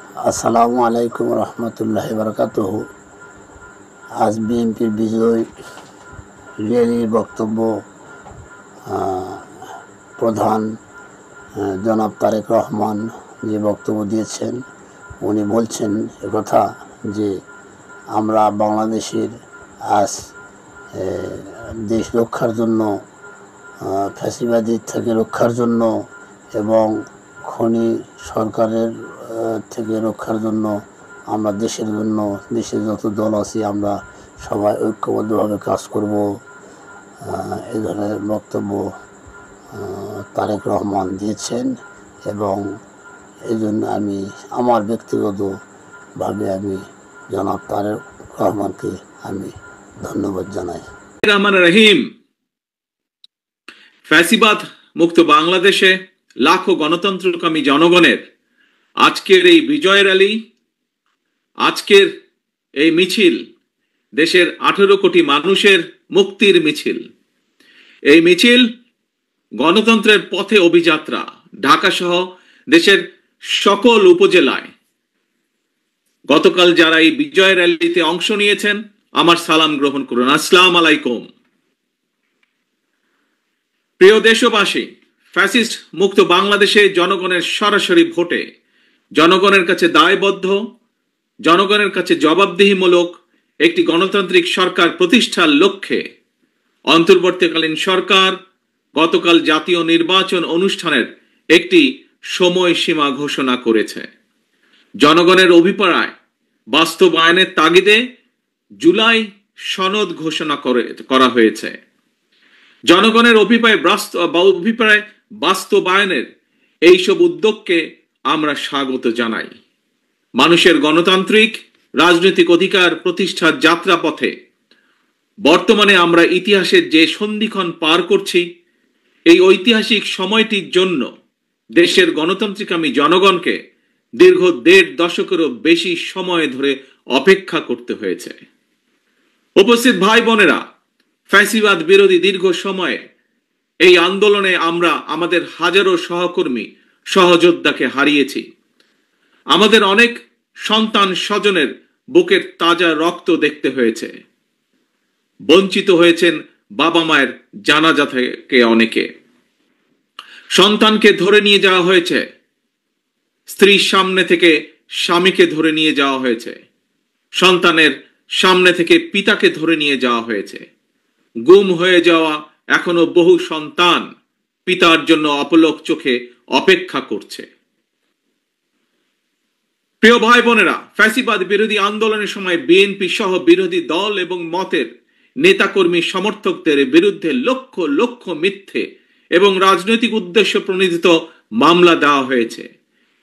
আসসালামু আলাইকুম রহমতুল্লাহি বারাকাতুহু। আজ বিএনপির বিজয় র্যালির বক্তব্য প্রধান জনাব তারেক রহমান যে বক্তব্য দিয়েছেন, উনি বলছেন একথা যে আমরা বাংলাদেশের আজ দেশ রক্ষার জন্য, ফ্যাসিবাদীর থেকে রক্ষার জন্য এবং খনি সরকারের থেকে রক্ষার জন্য আমরা দেশের জন্য, দেশের যত দল আছি আমরা সবাই ঐক্যবদ্ধভাবে কাজ করব। এই ধরনের বক্তব্য তারেক রহমান দিয়েছেন এবং এই জন্য আমি আমার ব্যক্তিগতভাবে আমি জনাব তারেক রহমানকে আমি ধন্যবাদ জানাই। রহমান রহিম। ফ্যাসিবাদ মুক্ত বাংলাদেশে লাখো গণতন্ত্রকামী জনগণের আজকের এই বিজয় র্যালি, আজকের এই মিছিল দেশের 18 কোটি মানুষের মুক্তির মিছিল। এই মিছিল গণতন্ত্রের পথে অভিযাত্রা। ঢাকা সহ দেশের সকল উপজেলায় গতকাল যারা এই বিজয় র্যালিতে অংশ নিয়েছেন, আমার সালাম গ্রহণ করুন। আসসালামু আলাইকুম। প্রিয় দেশবাসী, ফ্যাসিস্ট মুক্ত বাংলাদেশে জনগণের সরাসরি ভোটে জনগণের কাছে দায়বদ্ধ, জনগণের কাছে জবাবদিহিমূলক একটি গণতান্ত্রিক সরকার প্রতিষ্ঠার লক্ষ্যে অন্তর্বর্তীকালীন সরকার গতকাল জাতীয় নির্বাচন অনুষ্ঠানের একটি সময়সীমা ঘোষণা করেছে। জনগণের অভিপ্রায় বাস্তবায়নের তাগিদে জুলাই সনদ ঘোষণা করা হয়েছে। জনগণের অভিপ্রায় বাস্তবায়নের এইসব উদ্যোগকে আমরা স্বাগত জানাই। মানুষের গণতান্ত্রিক রাজনৈতিক অধিকার প্রতিষ্ঠার যাত্রাপথে বর্তমানে আমরা ইতিহাসের যে সন্ধিক্ষণ পার করছি, এই ঐতিহাসিক সময়টির জন্য দেশের গণতান্ত্রিকামী জনগণকে দীর্ঘ 1.5 দশকেরও বেশি সময় ধরে অপেক্ষা করতে হয়েছে। উপস্থিত ভাই বোনেরা, ফ্যাসিবাদ বিরোধী দীর্ঘ সময়ে এই আন্দোলনে আমরা আমাদের হাজারো সহকর্মী সহযোদ্ধাকে হারিয়েছি। আমাদের অনেক সন্তান স্বজনের বুকের তাজা রক্ত দেখতে হয়েছে। বঞ্চিত হয়েছেন বাবা মায়ের জানাজা থেকে অনেকে। সন্তানকে ধরে নিয়ে যাওয়া হয়েছে, স্ত্রীর সামনে থেকে স্বামীকে ধরে নিয়ে যাওয়া হয়েছে, সন্তানের সামনে থেকে পিতাকে ধরে নিয়ে যাওয়া হয়েছে। গুম হয়ে যাওয়া এখনো বহু সন্তান পিতার জন্য অপলক চোখে অপেক্ষা করছে। প্রিয় ভাই বোনেরা, ফ্যাসিবাদ বিরোধী আন্দোলনের সময় বিএনপি সহ বিরোধী দল এবং মতের নেতাকর্মী সমর্থকদের বিরুদ্ধে লক্ষ লক্ষ মিথ্যে এবং রাজনৈতিক উদ্দেশ্য প্রণোদিত মামলা দেওয়া হয়েছে।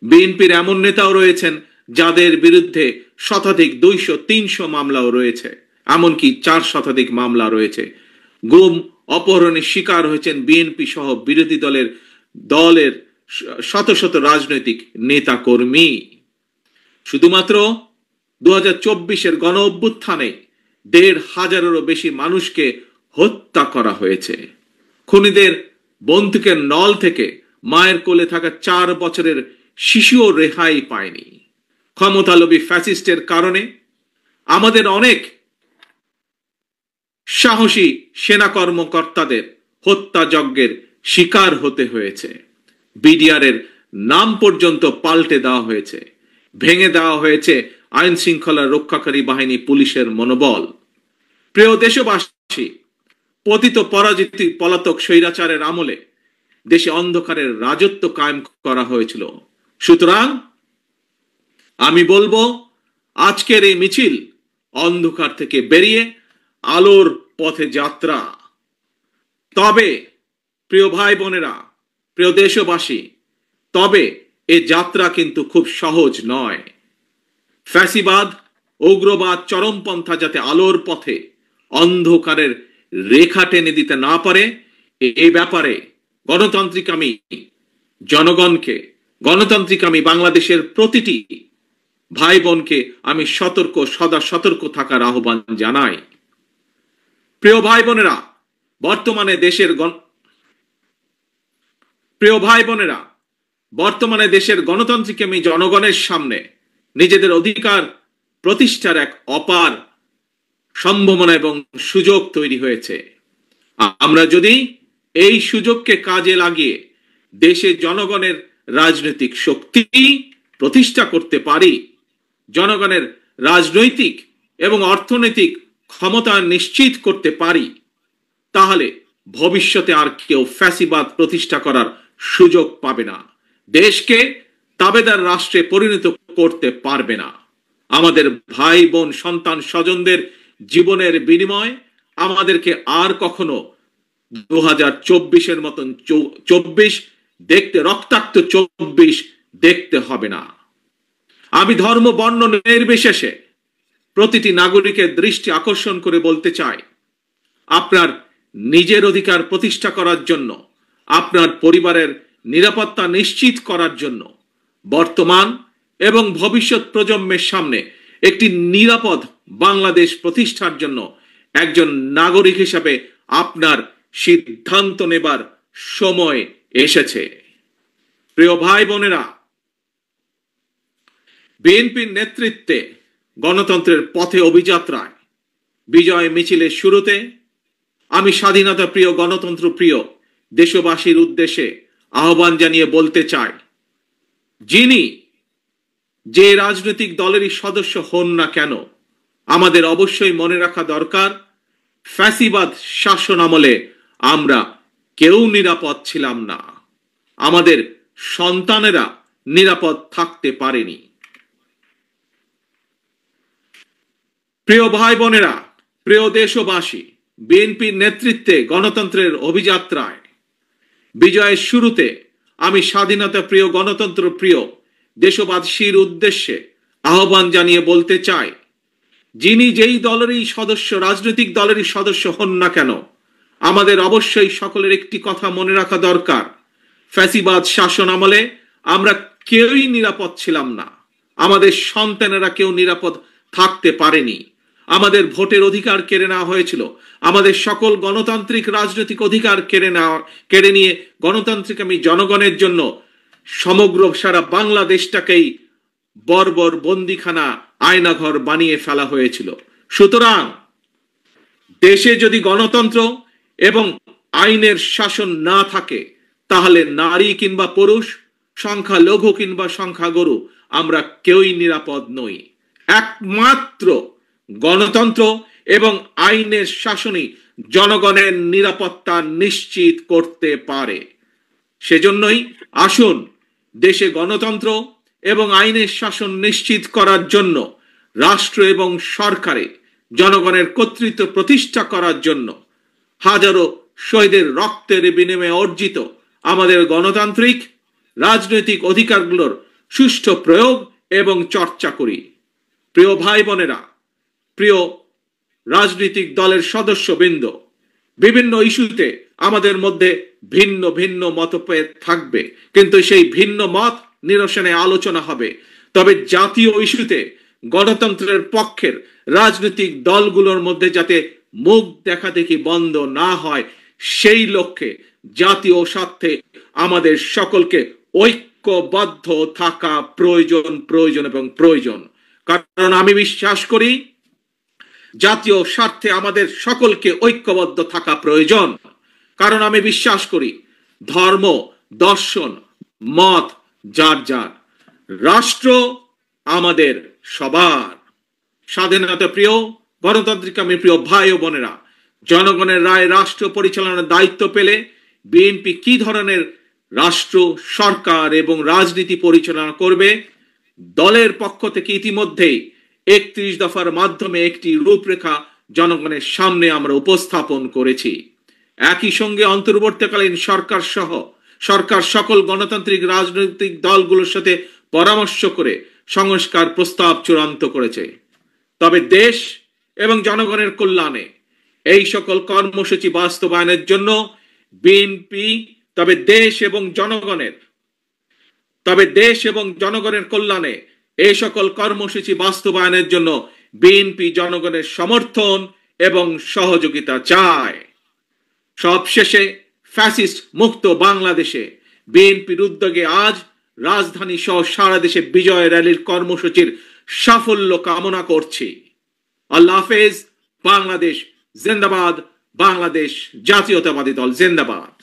বিএনপির এমন নেতাও রয়েছেন যাদের বিরুদ্ধে শতাধিক 200-300 মামলাও রয়েছে, এমনকি 4 শতাধিক মামলা রয়েছে। গুম অপহরণের শিকার হয়েছেন বিএনপি সহ বিরোধী দলের শত শত রাজনৈতিক নেতা কর্মী। শুধুমাত্র 2024-এর গণ অভ্যুত্থানে 1,500-এরও বেশি মানুষকে হত্যা করা হয়েছে। খুনিদের বন্দুকের নল থেকে মায়ের কোলে থাকা 4 বছরের শিশুও রেহাই পায়নি। ক্ষমতালোভী ফ্যাসিস্টের কারণে আমাদের অনেক সাহসী সেনা কর্মকর্তাদের হত্যাযজ্ঞের শিকার হতে হয়েছে। বিডিআরের নাম পর্যন্ত পাল্টে দেওয়া হয়েছে, ভেঙে দেওয়া হয়েছে আইন শৃঙ্খলা রক্ষাকারী বাহিনী পুলিশের মনোবল। প্রিয় দেশবাসী, পতিত পরাজিত পলাতক স্বৈরাচারের আমলে দেশে অন্ধকারের রাজত্ব কায়েম করা হয়েছিল। সুতরাং আমি বলবো, আজকের এই মিছিল অন্ধকার থেকে বেরিয়ে আলোর পথে যাত্রা। তবে প্রিয় ভাই বোনেরা, প্রিয় দেশবাসী, তবে এ যাত্রা কিন্তু খুব সহজ নয়। ফ্যাসিবাদ, উগ্রবাদ, চরমপন্থা যাতে আলোর পথে অন্ধকারের রেখা টেনে দিতে না পারে, এই ব্যাপারে গণতান্ত্রিকামী জনগণকে, গণতান্ত্রিকামী বাংলাদেশের প্রতিটি ভাই বোনকে আমি সদা সতর্ক থাকার আহ্বান জানাই। প্রিয় ভাই বোনেরা, বর্তমানে দেশের গণতান্ত্রিকামী জনগণের সামনে নিজেদের অধিকার প্রতিষ্ঠার এক অপার সম্ভাবনা এবং সুযোগ তৈরি হয়েছে। আমরা যদি এই সুযোগকে কাজে লাগিয়ে দেশে জনগণের রাজনৈতিক শক্তি প্রতিষ্ঠা করতে পারি, জনগণের রাজনৈতিক এবং অর্থনৈতিক ক্ষমতা নিশ্চিত করতে পারি, তাহলে ভবিষ্যতে আর কেউ ফ্যাসিবাদ প্রতিষ্ঠা করার সুযোগ পাবে না, দেশকে তাবেদার রাষ্ট্রে পরিণত করতে পারবে না। আমাদের ভাই বোন সন্তান স্বজনদের জীবনের বিনিময় আমাদেরকে আর কখনো 2024-এর মতন 24 দেখতে, রক্তাক্ত 24 দেখতে হবে না। আমি ধর্ম বর্ণ নির্বিশেষে প্রতিটি নাগরিকের দৃষ্টি আকর্ষণ করে বলতে চাই, আপনার নিজের অধিকার প্রতিষ্ঠা করার জন্য, আপনার পরিবারের নিরাপত্তা নিশ্চিত করার জন্য, বর্তমান এবং ভবিষ্যৎ প্রজন্মের সামনে একটি নিরাপদ বাংলাদেশ প্রতিষ্ঠার জন্য একজন নাগরিক হিসাবে আপনার সিদ্ধান্ত নেবার সময় এসেছে। প্রিয় ভাই বোনেরা, বিএনপির নেতৃত্বে গণতন্ত্রের পথে অভিযাত্রায় বিজয় মিছিলের শুরুতে আমি স্বাধীনতা প্রিয়, গণতন্ত্র প্রিয় দেশবাসীর উদ্দেশ্যে আহ্বান জানিয়ে বলতে চাই, যিনি যে রাজনৈতিক দলেরই সদস্য হন না কেন, আমাদের অবশ্যই মনে রাখা দরকার, ফ্যাসিবাদ শাসন আমলে আমরা কেউ নিরাপদ ছিলাম না, আমাদের সন্তানেরা নিরাপদ থাকতে পারেনি। প্রিয় ভাই বোনেরা, প্রিয় দেশবাসী, বিএনপির নেতৃত্বে গণতন্ত্রের অভিযাত্রায় বিজয়ের শুরুতে আমি স্বাধীনতা প্রিয়, গণতন্ত্র প্রিয় দেশবাসীর উদ্দেশ্যে আহ্বান জানিয়ে বলতে চাই, যিনি যেই দলেরই সদস্য, রাজনৈতিক দলেরই সদস্য হন না কেন, আমাদের অবশ্যই সকলের একটি কথা মনে রাখা দরকার, ফ্যাসিবাদ শাসন আমলে আমরা কেউই নিরাপদ ছিলাম না, আমাদের সন্তানেরা কেউ নিরাপদ থাকতে পারেনি, আমাদের ভোটের অধিকার কেড়ে নেওয়া হয়েছিল, আমাদের সকল গণতান্ত্রিক রাজনৈতিক অধিকার কেড়ে নিয়ে গণতান্ত্রিক আমি জনগণের জন্য সমগ্র সারা বাংলাদেশটাকেই বর্বর বন্দিখানা, আয়নাঘর বানিয়ে ফেলা হয়েছিল। সুতরাং দেশে যদি গণতন্ত্র এবং আইনের শাসন না থাকে, তাহলে নারী কিংবা পুরুষ, সংখ্যালঘু কিংবা সংখ্যাগুরু, আমরা কেউই নিরাপদ নই। একমাত্র গণতন্ত্র এবং আইনের শাসনই জনগণের নিরাপত্তা নিশ্চিত করতে পারে। সেজন্যই আসুন দেশে গণতন্ত্র এবং আইনের শাসন নিশ্চিত করার জন্য, রাষ্ট্র এবং সরকারে জনগণের কর্তৃত্ব প্রতিষ্ঠা করার জন্য হাজারো শহীদের রক্তের বিনিময়ে অর্জিত আমাদের গণতান্ত্রিক রাজনৈতিক অধিকারগুলোর সুষ্ঠু প্রয়োগ এবং চর্চা করি। প্রিয় ভাই বোনেরা, প্রিয় রাজনৈতিক দলের সদস্যবৃন্দ, বিভিন্ন ইস্যুতে আমাদের মধ্যে ভিন্ন ভিন্ন মতভেদ থাকবে, কিন্তু সেই ভিন্ন মত নিরসনে আলোচনা হবে। তবে জাতীয় ইস্যুতে গণতন্ত্রের পক্ষের রাজনৈতিক দলগুলোর মধ্যে যাতে মুখ দেখাদেখি বন্ধ না হয়, সেই লক্ষ্যে জাতীয় স্বার্থে আমাদের সকলকে ঐক্যবদ্ধ থাকা প্রয়োজন, প্রয়োজন এবং প্রয়োজন। কারণ আমি বিশ্বাস করি জাতীয় স্বার্থে আমাদের সকলকে ঐক্যবদ্ধ থাকা প্রয়োজন। কারণ আমি বিশ্বাস করি ধর্ম, দর্শন, মত যার যার, রাষ্ট্র আমাদের সবার। স্বাধীনতা প্রিয়, গণতান্ত্রিক আমি প্রিয় ভাই ও বোনেরা, জনগণের রায় রাষ্ট্র পরিচালনার দায়িত্ব পেলে বিএনপি কি ধরনের রাষ্ট্র, সরকার এবং রাজনীতি পরিচালনা করবে, দলের পক্ষ থেকে ইতিমধ্যেই 31 দফার মাধ্যমে একটি রূপরেখা জনগণের সামনে আমরা উপস্থাপন করেছি। একই সঙ্গে অন্তর্বর্তীকালীন সরকার সকল গণতান্ত্রিক রাজনৈতিক দলগুলোর সাথে পরামর্শ করে সংস্কার প্রস্তাব চূড়ান্ত করেছে। তবে দেশ এবং জনগণের কল্যাণে এই সকল কর্মসূচি বাস্তবায়নের জন্য বিএনপি দেশ এবং জনগণের কল্যাণে এই সকল কর্মসূচি বাস্তবায়নের জন্য বিএনপি জনগণের সমর্থন এবং সহযোগিতা চায়। সবশেষে ফ্যাসিস্ট মুক্ত বাংলাদেশে বিএনপির উদ্যোগে আজ রাজধানী সহ সারা দেশে বিজয় র্যালির কর্মসূচির সাফল্য কামনা করছি। আল্লাহ হাফেজ। বাংলাদেশ জিন্দাবাদ। বাংলাদেশ জাতীয়তাবাদী দল জিন্দাবাদ।